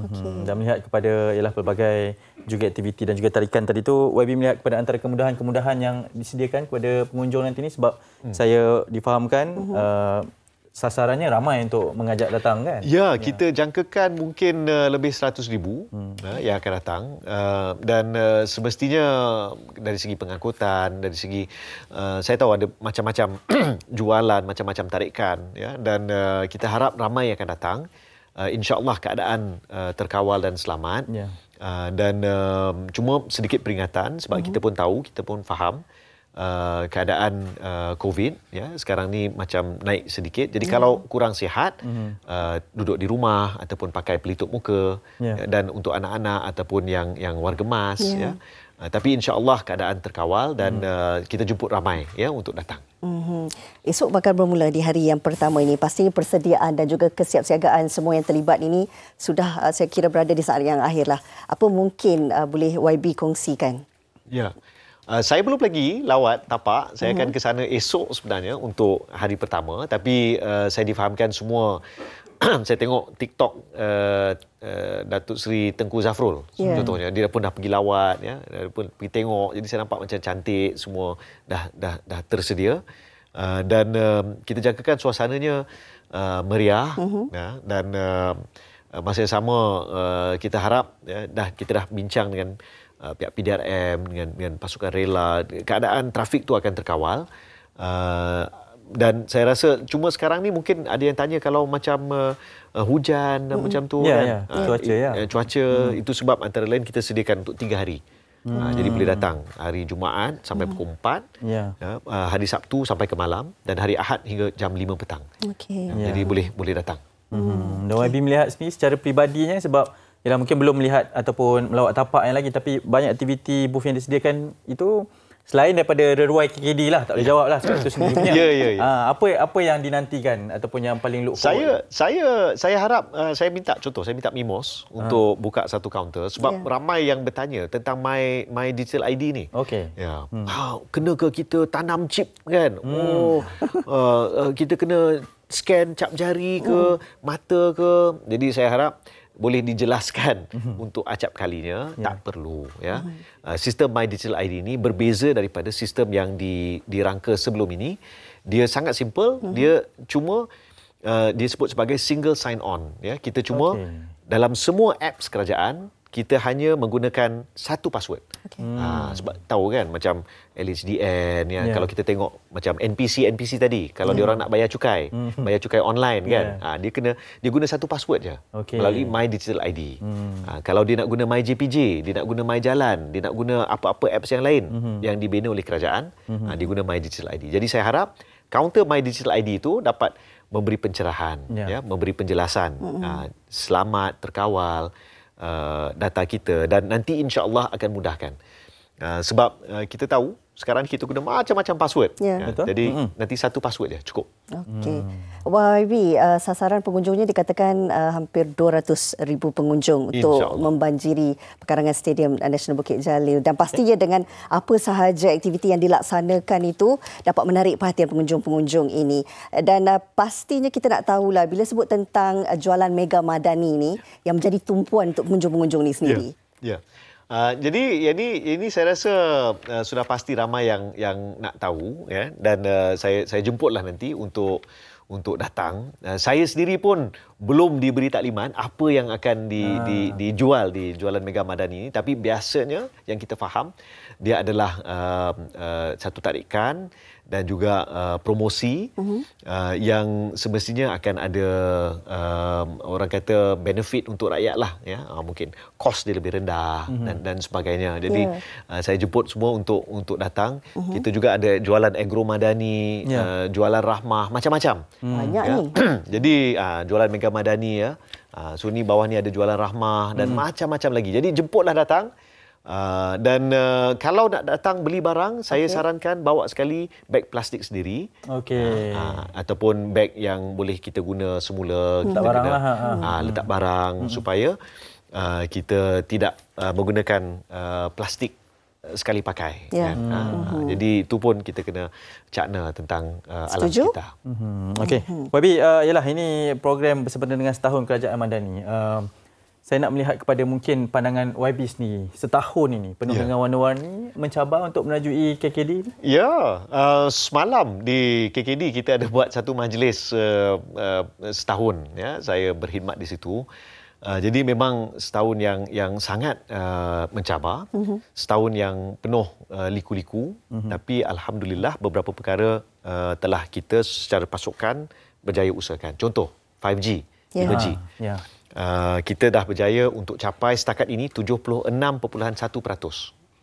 Dan melihat kepada ialah pelbagai juga aktiviti dan juga tarikan tadi tu, YB melihat kepada antara kemudahan-kemudahan yang disediakan kepada pengunjung nanti ni, sebab saya difahamkan sasarannya ramai untuk mengajak datang kan? Ya, kita jangkakan mungkin lebih 100,000 yang akan datang, dan semestinya dari segi pengangkutan, dari segi saya tahu ada macam-macam jualan, macam-macam tarikan ya, dan kita harap ramai yang akan datang. InsyaAllah keadaan terkawal dan selamat. Dan cuma sedikit peringatan sebab kita pun tahu, kita pun faham keadaan COVID ya sekarang ni macam naik sedikit. Jadi kalau kurang sihat, duduk di rumah ataupun pakai pelitup muka, dan untuk anak-anak ataupun yang warga mas ya. Tapi insya-Allah keadaan terkawal dan kita jemput ramai ya untuk datang. Esok bakal bermula di hari yang pertama ini. Pastinya persediaan dan juga kesiapsiagaan semua yang terlibat ini sudah saya kira berada di saat yang akhir lah. Apa mungkin boleh YB kongsikan? Ya. Saya belum lagi lawat tapak. Saya akan ke sana esok sebenarnya untuk hari pertama. Tapi saya difahamkan semua. Saya tengok TikTok Datuk Seri Tengku Zafrul contohnya. Dia pun dah pergi lawat. Ya. Dia pun pergi tengok. Jadi saya nampak macam cantik. Semua dah tersedia. Dan kita jangkakan suasananya meriah. Dan masa yang sama kita harap kita dah bincang dengan pihak PDRM, dengan pasukan rela, keadaan trafik tu akan terkawal. Dan saya rasa cuma sekarang ni mungkin ada yang tanya kalau macam hujan macam tu kan. Cuaca itu sebab antara lain kita sediakan untuk 3 hari. Jadi boleh datang hari Jumaat sampai pukul 4, hari Sabtu sampai ke malam, dan hari Ahad hingga jam 5 petang. Jadi boleh datang. Dan YB melihat sendiri secara peribadinya, sebab ialah mungkin belum melihat ataupun melawat tapak yang lagi, tapi banyak aktiviti booth yang disediakan itu selain daripada Reruai KKD lah, tak boleh jawab lah sebab itu sendirinya. Apa yang dinantikan ataupun yang paling look forward? Saya harap saya minta Mimos untuk buka satu kaunter sebab ramai yang bertanya tentang My Digital ID ni. Kena ke kita tanam chip kan? Kita kena scan cap jari ke, mata ke. Jadi saya harap boleh dijelaskan untuk acap kalinya, tak perlu ya. Sistem My Digital ID ini berbeza daripada sistem yang dirangka sebelum ini. Dia sangat simple, dia cuma disebut sebagai single sign on ya. Kita cuma dalam semua apps kerajaan kita hanya menggunakan satu password. Sebab tahu kan macam LHDN ya, kalau kita tengok macam NPC tadi, kalau dia orang nak bayar cukai online kan, dia guna satu password je melalui My Digital ID. Kalau dia nak guna My JPJ, dia nak guna My Jalan, dia nak guna apa-apa apps yang lain yang dibina oleh kerajaan, dia guna My Digital ID. Jadi saya harap kaunter My Digital ID itu dapat memberi pencerahan ya, memberi penjelasan selamat terkawal data kita, dan nanti insya-Allah akan mudahkan. Sebab kita tahu sekarang kita guna macam-macam password. Jadi nanti satu password je cukup. YB, sasaran pengunjungnya dikatakan hampir 200,000 pengunjung untuk membanjiri pekarangan Stadium Nasional Bukit Jalil, dan pastinya dengan apa sahaja aktiviti yang dilaksanakan itu dapat menarik perhatian pengunjung-pengunjung ini. Dan pastinya kita nak tahulah bila sebut tentang jualan Mega Madani ini yang menjadi tumpuan untuk pengunjung-pengunjung ini sendiri. Jadi ini saya rasa sudah pasti ramai yang nak tahu ya, dan saya jemputlah nanti untuk untuk datang. Saya sendiri pun belum diberi takliman apa yang akan dijual di jualan Mega Madani ini, tapi biasanya yang kita faham dia adalah satu tarikan dan juga promosi yang semestinya akan ada orang kata benefit untuk rakyat lah, ya. Mungkin kos dia lebih rendah dan sebagainya. Jadi saya jemput semua untuk datang. Kita juga ada jualan Agro Madani, jualan Rahmah, macam-macam. Banyak ya. ni. Jadi jualan Mega Madani, ya. So ni bawah ni ada jualan Rahmah dan macam-macam lagi. Jadi jemputlah datang. Dan kalau nak datang beli barang, saya sarankan bawa sekali beg plastik sendiri. Ataupun beg yang boleh kita guna semula. Letak barang lah. Letak barang supaya kita tidak menggunakan plastik sekali pakai. Jadi itu pun kita kena cakna tentang alam kita. Okey. YB, yalah, ini program bersempena dengan setahun Kerajaan Madani. Saya nak melihat kepada mungkin pandangan YB sendiri. Setahun ini penuh dengan warna-warni, mencabar untuk menajui KKD? Ya, semalam di KKD kita ada buat satu majlis setahun. Ya, saya berkhidmat di situ. Jadi memang setahun yang sangat mencabar, setahun yang penuh liku-liku, tapi alhamdulillah beberapa perkara telah kita secara pasukan berjaya usahakan. Contoh 5G, 5G. Kita dah berjaya untuk capai setakat ini 76.1%.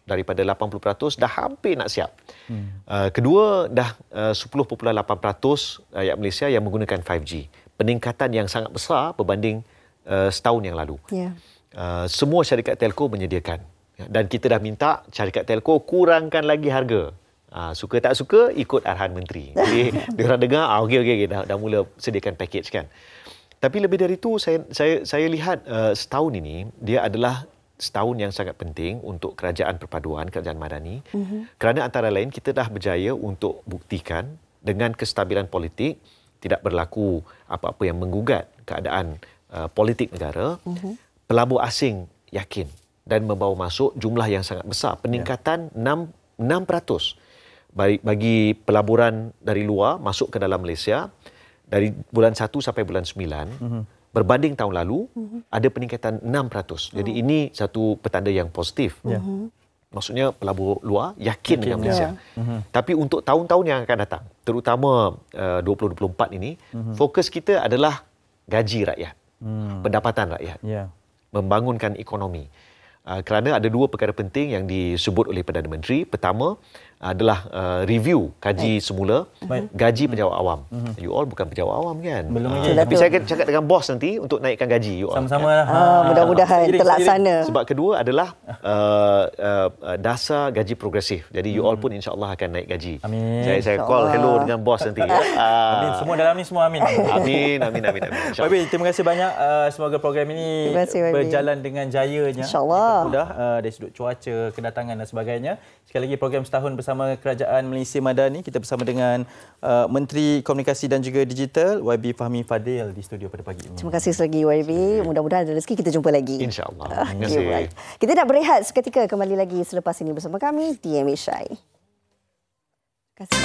Daripada 80% dah hampir nak siap. Kedua, dah 10.8% rakyat Malaysia yang menggunakan 5G. Peningkatan yang sangat besar berbanding setahun yang lalu. Semua syarikat telco menyediakan. Dan kita dah minta syarikat telco kurangkan lagi harga. Suka tak suka, ikut arahan menteri. Jadi, diorang dengar, okey, dah mula sediakan package kan. Tapi lebih dari itu, saya lihat setahun ini, dia adalah setahun yang sangat penting untuk Kerajaan Perpaduan, Kerajaan Madani. Kerana antara lain, kita dah berjaya untuk buktikan dengan kestabilan politik, tidak berlaku apa-apa yang menggugat keadaan politik negara. Pelabur asing yakin dan membawa masuk jumlah yang sangat besar. Peningkatan 6% bagi pelaburan dari luar masuk ke dalam Malaysia. Dari bulan 1 sampai bulan 9, berbanding tahun lalu, ada peningkatan 6%. Jadi ini satu petanda yang positif. Maksudnya pelabur luar yakin dengan Malaysia. Tapi untuk tahun-tahun yang akan datang, terutama 2024 ini, fokus kita adalah gaji rakyat, pendapatan rakyat, membangunkan ekonomi. Kerana ada dua perkara penting yang disebut oleh Perdana Menteri. Pertama adalah review kaji semula, gaji pejabat awam. You all bukan pejabat awam kan? Belum lagi. Tapi saya akan cakap dengan bos nanti untuk naikkan gaji you all. Sama-sama lah. Mudah-mudahan terlaksana. Sebab kedua adalah dasar gaji progresif. Jadi you all pun insya-Allah akan naik gaji. Amin. Saya call hello dengan bos nanti. Amin. Semua dalam ni semua amin. Amin. YB, terima kasih banyak. Semoga program ini berjalan dengan jayanya. InsyaAllah. Mudah dari sudut cuaca, kedatangan dan sebagainya. Sekali lagi program setahun bersama Kerajaan Malaysia Madani. Kita bersama dengan Menteri Komunikasi dan juga Digital, YB Fahmi Fadil di studio pada pagi ini. Terima kasih lagi YB. Mudah-mudahan ada rezeki kita jumpa lagi. InsyaAllah. Terima kasih. Kita nak berehat seketika, kembali lagi selepas ini bersama kami di MHI. Terima kasih.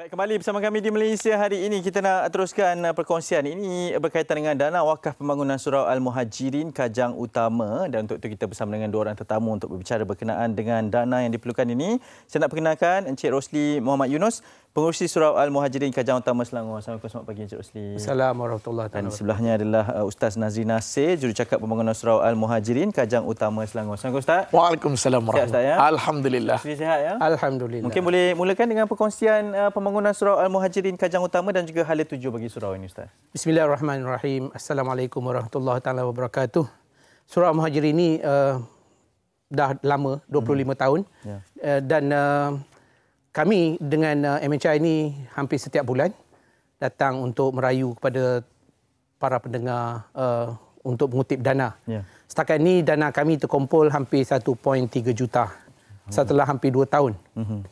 Kembali bersama kami di Malaysia hari ini. Kita nak teruskan perkongsian. Ini berkaitan dengan dana wakaf pembangunan Surau Al-Muhajirin Kajang Utama. Dan untuk itu kita bersama dengan dua orang tetamu untuk berbicara berkenaan dengan dana yang diperlukan ini. Saya nak perkenalkan Encik Rosli Muhammad Yunus, Pengurusi Surau Al-Muhajirin Kajang Utama Selangor. Assalamualaikum, selamat pagi Encik Rosli. Assalamualaikum warahmatullahi wabarakatuh. Dan di sebelahnya adalah Ustaz Nazri Nasir, Jurucakap Pembangunan Surau Al-Muhajirin Kajang Utama Selangor. Assalamualaikum Ustaz. Waalaikumsalam warahmatullahi wabarakatuh. Alhamdulillah. Sihat ya? Alhamdulillah. Mungkin boleh mulakan dengan perkongsian pembangunan Surau Al-Muhajirin Kajang Utama dan juga hala tuju bagi surau ini Ustaz. Bismillahirrahmanirrahim. Assalamualaikum warahmatullahi wabarakatuh. Surau Al-Muhajirin ini dah lama, 25 tahun. Dan kami dengan MHI ini hampir setiap bulan datang untuk merayu kepada para pendengar untuk mengutip dana. Setakat ini dana kami terkumpul hampir 1.3 juta setelah hampir 2 tahun.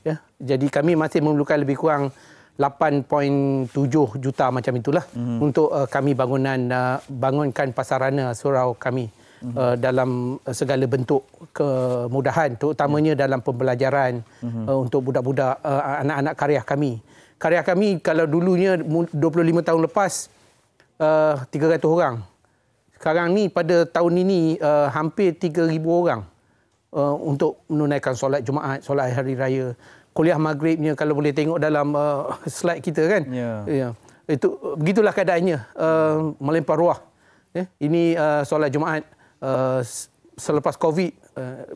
Ya. Jadi kami masih memerlukan lebih kurang 8.7 juta macam itulah untuk kami bangunkan pasarana surau kami. dalam segala bentuk kemudahan, terutamanya dalam pembelajaran untuk budak-budak, anak-anak karya kami. Karya kami kalau dulunya 25 tahun lepas 300 orang. Sekarang ni pada tahun ini hampir 3,000 orang untuk menunaikan solat Jumaat, solat hari raya. Kuliah maghribnya kalau boleh tengok dalam slide kita kan. Ya. Itu begitulah keadaannya, melempar ruah. Ini solat Jumaat selepas Covid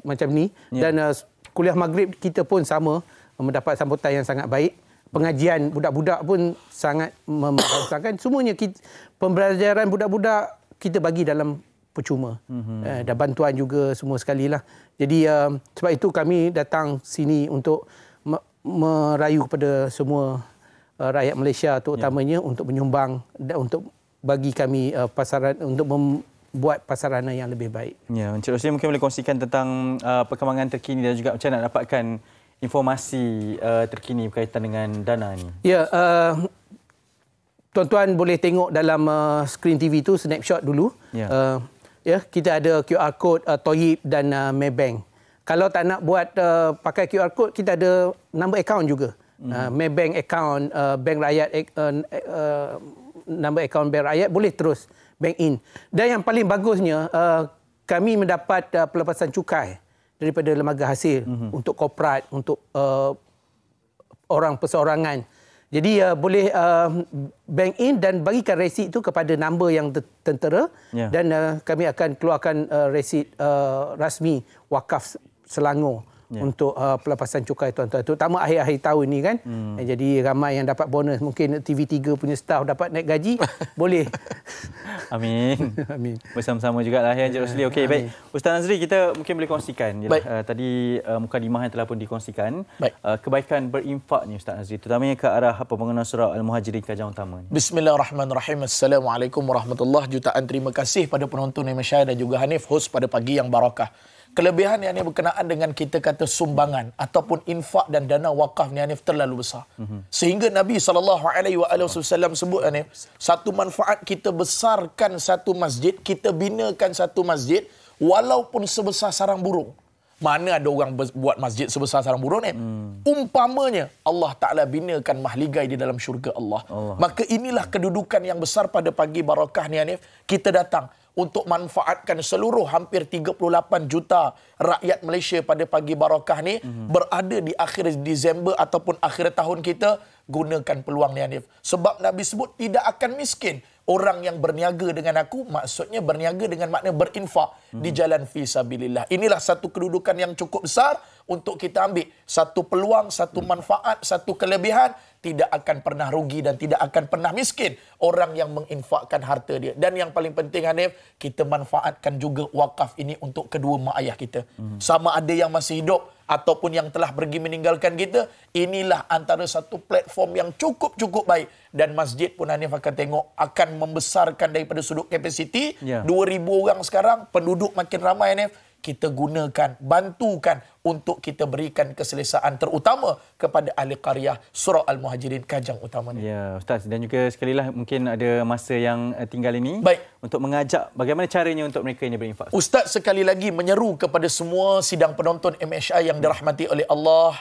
macam ni, dan kuliah maghrib kita pun sama mendapat sambutan yang sangat baik. Pengajian budak-budak pun sangat membangsakan. Semuanya pembelajaran budak-budak kita bagi dalam percuma. Dan bantuan juga semua sekali lah. Jadi sebab itu kami datang sini untuk merayu kepada semua rakyat Malaysia terutamanya untuk menyumbang dan untuk bagi kami pasaran, untuk membuat pasarana yang lebih baik. Ya, Encik Rosli mungkin boleh kongsikan tentang perkembangan terkini dan juga macam nak dapatkan informasi terkini berkaitan dengan dana ni. Ya, tuan-tuan boleh tengok dalam skrin TV tu snapshot dulu. Ya, kita ada QR code Toyib dan Maybank. Kalau tak nak buat pakai QR code, kita ada number account juga. Maybank account, Bank Rakyat, number account Bank Rakyat boleh terus bank in. Dan yang paling bagusnya, kami mendapat pelepasan cukai daripada lembaga hasil untuk korporat, untuk orang perseorangan. Jadi boleh bank in dan bagikan resit itu kepada nombor yang tertera, dan kami akan keluarkan resit rasmi Wakaf Selangor untuk pelepasan cukai tuan-tuan, terutama akhir-akhir tahun ni kan. Jadi ramai yang dapat bonus, mungkin TV3 punya staff dapat naik gaji. Boleh. Amin. Amin. Bersama-sama jugalah ya Encik Rosli. Okey, baik. Ustaz Nazri, kita mungkin boleh kongsikan tadi mukadimah yang telah pun dikongsikan, kebaikan berinfak ni Ustaz Nazri, terutamanya ke arah pembangunan surau Al-Muhajirin Kajang Utama ni. Bismillahirrahmanirrahim. Assalamualaikum warahmatullahi. Jutaan terima kasih pada penonton Indonesia dan juga Hanif, host pada pagi yang barakah. Kelebihan yang ini berkenaan dengan kita kata sumbangan ataupun infak dan dana wakaf ni Hanif terlalu besar. Sehingga Nabi SAW sebut Hanif, satu manfaat kita besarkan satu masjid, kita binakan satu masjid walaupun sebesar sarang burung. Mana ada orang buat masjid sebesar sarang burung ni? Umpamanya Allah Ta'ala binakan mahligai di dalam syurga Allah. Maka inilah kedudukan yang besar pada pagi barakah ni Hanif. Kita datang untuk manfaatkan seluruh hampir 38 juta rakyat Malaysia pada pagi barakah ni berada di akhir Disember ataupun akhir tahun kita. Gunakan peluang ni Hanif. Sebab Nabi sebut tidak akan miskin orang yang berniaga dengan aku, maksudnya berniaga dengan makna berinfak di jalan fi sabilillah. Inilah satu kedudukan yang cukup besar untuk kita ambil. Satu peluang, satu manfaat, satu kelebihan. Tidak akan pernah rugi dan tidak akan pernah miskin orang yang menginfakkan harta dia. Dan yang paling penting Hanif, kita manfaatkan juga wakaf ini untuk kedua mak ayah kita. Sama ada yang masih hidup ataupun yang telah pergi meninggalkan kita. Inilah antara satu platform yang cukup baik. Dan masjid pun Hanif akan tengok akan membesarkan daripada sudut kapasiti 2,000 orang sekarang, penduduk makin ramai Hanif. Kita gunakan, bantukan untuk kita berikan keselesaan terutama kepada ahli qaryah surau Al-Muhajirin Kajang Utama ni. Ya, Ustaz, dan juga sekali lah mungkin ada masa yang tinggal ini untuk mengajak bagaimana caranya untuk mereka ini berinfak. Ustaz sekali lagi menyeru kepada semua sidang penonton MHI yang dirahmati oleh Allah.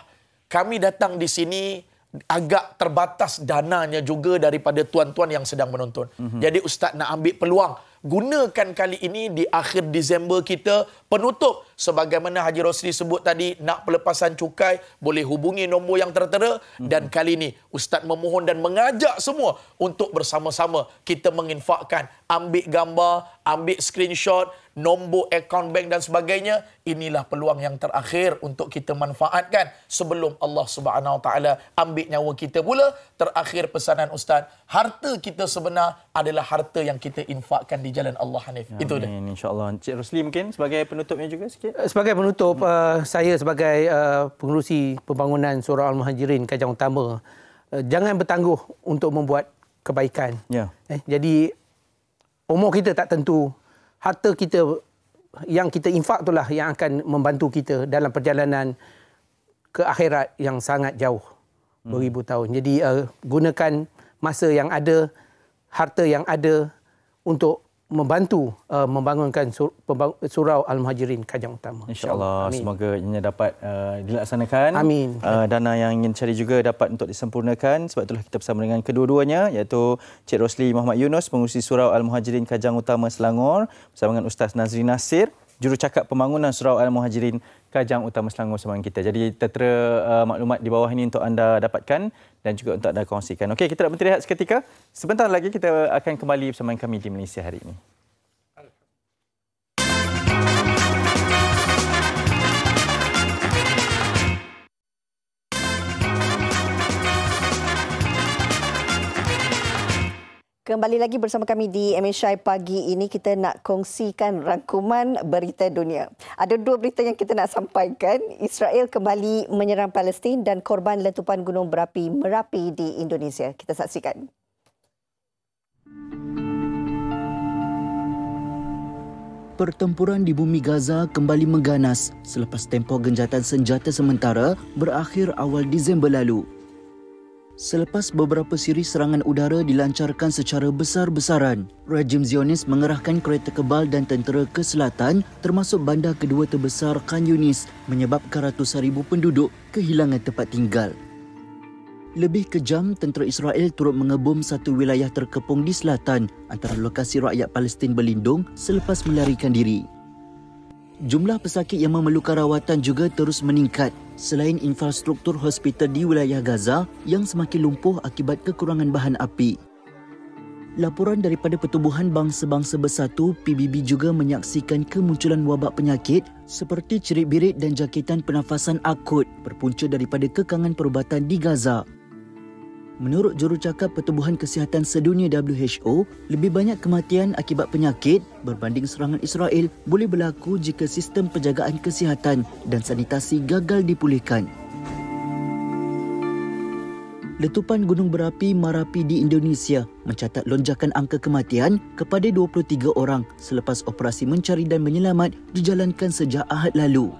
Kami datang di sini agak terbatas dananya juga daripada tuan-tuan yang sedang menonton. Jadi Ustaz nak ambil peluang, gunakan kali ini di akhir Disember kita penutup. Sebagaimana Haji Rosli sebut tadi, nak pelepasan cukai, boleh hubungi nombor yang tertera. Dan kali ini Ustaz memohon dan mengajak semua untuk bersama-sama kita menginfakkan. Ambil gambar, ambil screenshot, nombor akaun bank dan sebagainya. Inilah peluang yang terakhir untuk kita manfaatkan sebelum Allah Subhanahu Wa Taala ambil nyawa kita pula. Terakhir pesanan Ustaz, harta kita sebenar adalah harta yang kita infakkan di jalan Allah Hanif. Itu dia. InsyaAllah. Encik Rosli mungkin sebagai penutupnya juga sikit. Sebagai penutup, saya sebagai pengerusi pembangunan surau Al-Muhajirin Kajang Utama, jangan bertangguh untuk membuat kebaikan. Jadi umur kita tak tentu. Harta kita yang kita infak itulah yang akan membantu kita dalam perjalanan ke akhirat yang sangat jauh, 2000 tahun. Jadi gunakan masa yang ada, harta yang ada untuk membantu membangunkan surau Al-Muhajirin Kajang Utama. InsyaAllah, semoga ianya dapat dilaksanakan. Amin. Dana yang ingin cari juga dapat untuk disempurnakan. Sebab itulah kita bersama dengan kedua-duanya, iaitu Cik Rosli Muhammad Yunus, pengurusi surau Al-Muhajirin Kajang Utama Selangor, bersama dengan Ustaz Nazri Nasir, jurucakap pembangunan surau Al-Muhajirin Kajang Utama Selangor bersama kita. Jadi tertera maklumat di bawah ini untuk anda dapatkan dan juga untuk anda kongsikan. Okey, kita nak berhenti rehat seketika. Sebentar lagi kita akan kembali bersama kami di Malaysia hari ini. Kembali lagi bersama kami di MSI pagi ini, kita nak kongsikan rangkuman berita dunia. Ada dua berita yang kita nak sampaikan. Israel kembali menyerang Palestin dan korban letupan gunung berapi Merapi di Indonesia. Kita saksikan. Pertempuran di bumi Gaza kembali mengganas selepas tempoh genjatan senjata sementara berakhir awal Disember lalu. Selepas beberapa siri serangan udara dilancarkan secara besar-besaran, rejim Zionis mengerahkan kereta kebal dan tentera ke selatan termasuk bandar kedua terbesar Khan Yunis menyebabkan ratusan ribu penduduk kehilangan tempat tinggal. Lebih kejam, tentera Israel turut mengebom satu wilayah terkepung di selatan antara lokasi rakyat Palestin berlindung selepas melarikan diri. Jumlah pesakit yang memerlukan rawatan juga terus meningkat selain infrastruktur hospital di wilayah Gaza yang semakin lumpuh akibat kekurangan bahan api. Laporan daripada Pertubuhan Bangsa-Bangsa Bersatu PBB juga menyaksikan kemunculan wabak penyakit seperti cerit-birit dan jangkitan pernafasan akut berpunca daripada kekangan perubatan di Gaza. Menurut jurucakap Pertubuhan Kesihatan Sedunia WHO, lebih banyak kematian akibat penyakit berbanding serangan Israel boleh berlaku jika sistem penjagaan kesihatan dan sanitasi gagal dipulihkan. Letupan gunung berapi Merapi di Indonesia mencatat lonjakan angka kematian kepada 23 orang selepas operasi mencari dan menyelamat dijalankan sejak Ahad lalu.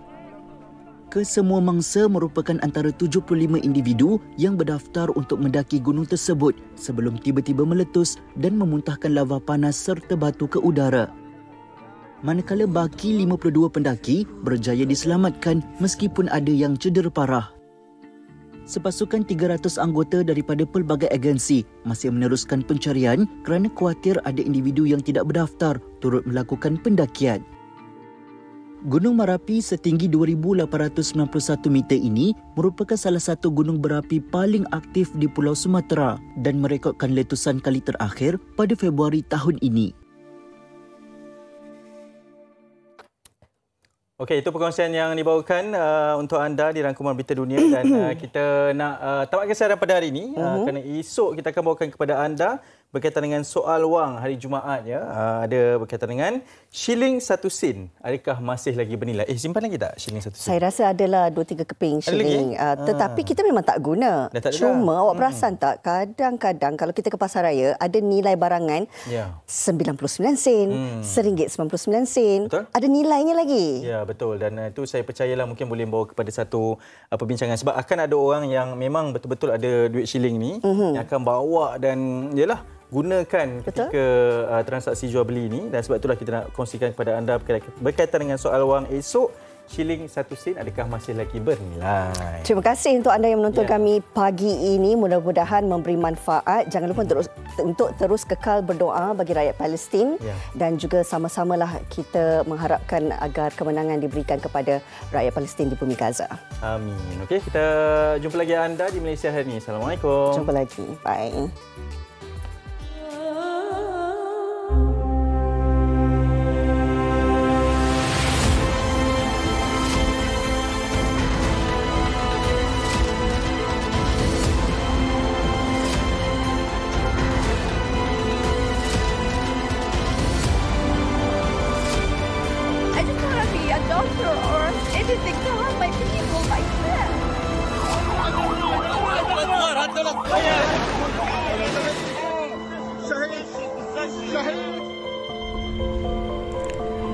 Kesemua mangsa merupakan antara 75 individu yang berdaftar untuk mendaki gunung tersebut sebelum tiba-tiba meletus dan memuntahkan lava panas serta batu ke udara. Manakala baki 52 pendaki berjaya diselamatkan meskipun ada yang cedera parah. Sepasukan 300 anggota daripada pelbagai agensi masih meneruskan pencarian kerana khawatir ada individu yang tidak berdaftar turut melakukan pendakian. Gunung Merapi setinggi 2,891 meter ini merupakan salah satu gunung berapi paling aktif di Pulau Sumatera dan merekodkan letusan kali terakhir pada Februari tahun ini. Okey, itu perkongsian yang dibawakan untuk anda di rangkuman berita dunia dan kita nak tamatkan siaran pada hari ini kerana esok kita akan bawakan kepada anda berkaitan dengan soal wang hari Jumaat ya. Ada berkaitan dengan shilling 1 sen. Adakah masih lagi bernilai? Simpan lagi tak shilling 1 sen? Saya rasa adalah 2-3 keping shilling. Tetapi kita memang tak guna. Cuma awak perasan tak, kadang-kadang kalau kita ke pasar raya ada nilai barangan 99 sen, RM1.99. Betul? Ada nilainya lagi. Ya, betul. Dan itu saya percayalah mungkin boleh membawa kepada satu perbincangan. Sebab akan ada orang yang memang betul-betul ada duit shilling ni yang akan bawa dan yalah gunakan ketika transaksi jual beli ini dan sebab itulah kita nak kongsikan kepada anda berkaitan dengan soal wang esok. Shilling 1 sen adakah masih lagi bernilai? Terima kasih untuk anda yang menonton kami pagi ini. Mudah-mudahan memberi manfaat. Jangan lupa untuk terus kekal berdoa bagi rakyat Palestin dan juga sama-samalah kita mengharapkan agar kemenangan diberikan kepada rakyat Palestin di bumi Gaza. Amin. Okey, kita jumpa lagi anda di Malaysia hari ini. Assalamualaikum. Jumpa lagi. Bye. Doctor or anything to help my people like that.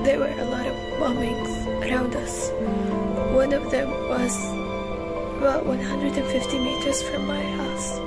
There were a lot of bombings around us. One of them was about 150 meters from my house.